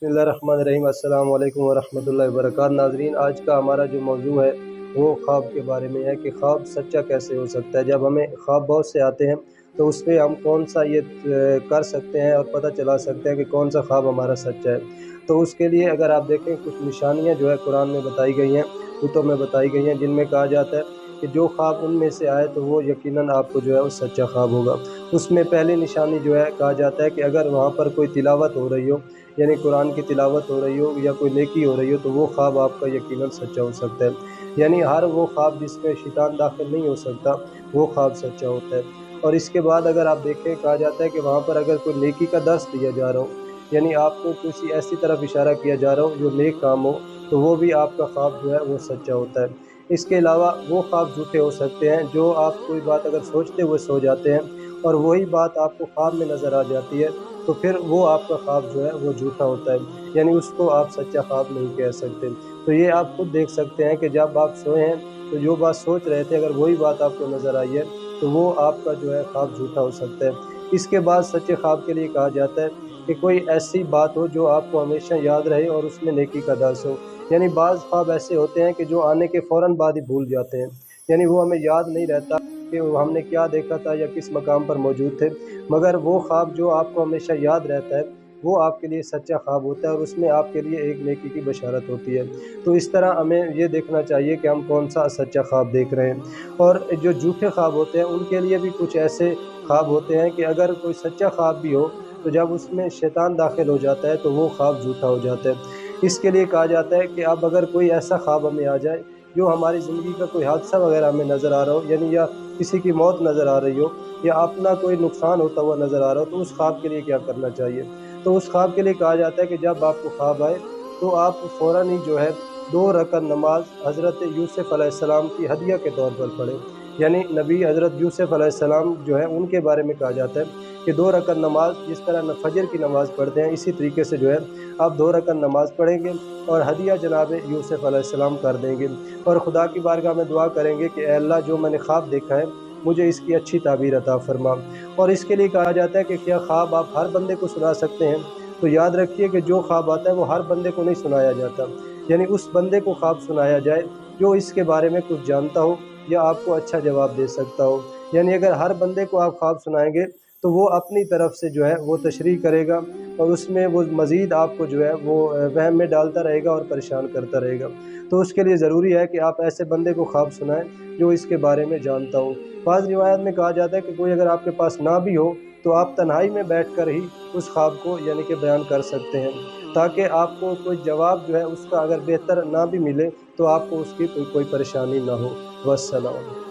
बिस्मिल्लाहिर्रहमानिर्रहीम। अस्सलाम वालेकुम वरहमतुल्लाहि वबरकातुहू। नाज़रीन, आज का हमारा जो मौजू है वो ख्वाब के बारे में है कि ख्वाब सच्चा कैसे हो सकता है। जब हमें ख्वाब बहुत से आते हैं तो उस पे हम कौन सा ये कर सकते हैं और पता चला सकते हैं कि कौन सा ख्वाब हमारा सच्चा है। तो उसके लिए अगर आप देखें, कुछ निशानियाँ जो है कुरान में बताई गई हैं, कुतुब में बताई गई हैं, जिनमें कहा जाता है कि जो ख्वाब उनमें से आए तो वो यकीनन आपको जो है वो सच्चा ख्वाब होगा। उसमें पहली निशानी जो है, कहा जाता है कि अगर वहाँ पर कोई तिलावत हो रही हो, यानी कुरान की तिलावत हो रही हो या कोई नेकी हो रही हो, तो वो ख्वाब आपका यकीनन सच्चा हो सकता है। यानी हर वो ख्वाब जिसमें शैतान दाखिल नहीं हो सकता, वो ख्वाब सच्चा होता है। और इसके बाद अगर आप देखें, कहा जाता है कि वहाँ पर अगर कोई नेकी का दर्स दिया जा रहा हो, यानी आपको किसी ऐसी तरफ इशारा किया जा रहा हो जो नेक काम हो, तो वो भी आपका ख्वाब जो है वो सच्चा होता है। इसके अलावा वो ख्वाब झूठे हो सकते हैं जो आप कोई बात अगर सोचते हुए सो जाते हैं और वही बात आपको ख्वाब में नज़र आ जाती है, तो फिर वो आपका ख्वाब जो है वो झूठा होता है, यानी उसको आप सच्चा ख्वाब नहीं कह सकते। तो ये आप खुद देख सकते हैं कि जब आप सोए हैं तो जो बात सोच रहे थे अगर वही बात आपको नज़र आई है, तो वो आपका जो है ख्वाब झूठा हो सकता है। इसके बाद सच्चे ख्वाब के लिए कहा जाता है कि कोई ऐसी बात हो जो आपको हमेशा याद रहे और उसमें नेकी का दर्स हो। यानी बाज़ ख्वाब ऐसे होते हैं कि जो आने के फ़ौरन बाद ही भूल जाते हैं, यानी वो हमें याद नहीं रहता कि हमने क्या देखा था या किस मकाम पर मौजूद थे, मगर वो ख्वाब जो आपको हमेशा याद रहता है वो आपके लिए सच्चा ख्वाब होता है और उसमें आपके लिए एक नेकी की बशारत होती है। तो इस तरह हमें ये देखना चाहिए कि हम कौन सा सच्चा ख्वाब देख रहे हैं। और जो झूठे ख्वाब होते हैं उनके लिए भी कुछ ऐसे ख्वाब होते हैं कि अगर कोई सच्चा ख्वाब भी हो तो जब उसमें शैतान दाखिल हो जाता है तो वो ख्वाब झूठा हो जाता है। इसके लिए कहा जाता है कि अब अगर कोई ऐसा ख्वाब हमें आ जाए जो हमारी ज़िंदगी का कोई हादसा वगैरह हमें नज़र आ रहा हो, यानी या किसी की मौत नज़र आ रही हो या अपना कोई नुकसान होता हुआ नज़र आ रहा हो, तो उस ख्वाब के लिए क्या करना चाहिए। तो उस ख्वाब के लिए कहा जाता है कि जब आपको ख्वाब आए तो आप फ़ौरन ही जो है 2 रकात नमाज हज़रत यूसुफ़ अलैहिस्सलाम की हदिया के तौर पर पढ़ें। यानी नबी हज़रत यूसुफ़ अलैहिस्सलाम जो है उनके बारे में कहा जाता है कि 2 रकात नमाज जिस तरह फजर की नमाज़ पढ़ते हैं, इसी तरीके से जो है आप 2 रकात नमाज पढ़ेंगे और हदिया जनाब यूसुफ़ अलैहिस्सलाम कर देंगे और खुदा की बारगाह में दुआ करेंगे कि ए अल्लाह, जो मैंने ख्वाब देखा है मुझे इसकी अच्छी ताबीर अता फरमा। और इसके लिए कहा जाता है कि क्या ख्वाब आप हर बंदे को सुना सकते हैं। तो याद रखिए कि जो ख्वाब आता है वो हर बंदे को नहीं सुनाया जाता, यानी उस बंदे को ख्वाब सुनाया जाए जो इसके बारे में कुछ जानता हो या आपको अच्छा जवाब दे सकता हो। यानी अगर हर बंदे को आप ख्वाब सुनाएंगे तो वो अपनी तरफ से जो है वो तशरीह करेगा और उसमें वो मज़ीद आपको जो है वो वहम में डालता रहेगा और परेशान करता रहेगा। तो उसके लिए ज़रूरी है कि आप ऐसे बंदे को ख्वाब सुनाएं जो इसके बारे में जानता हो। बाज़ रिवायत में कहा जाता है कि कोई अगर आपके पास ना भी हो तो आप तन्हाई में बैठकर ही उस ख्वाब को यानी कि बयान कर सकते हैं, ताकि आपको कोई जवाब जो है उसका अगर बेहतर ना भी मिले तो आपको उसकी कोई परेशानी ना हो। वस्सलाम।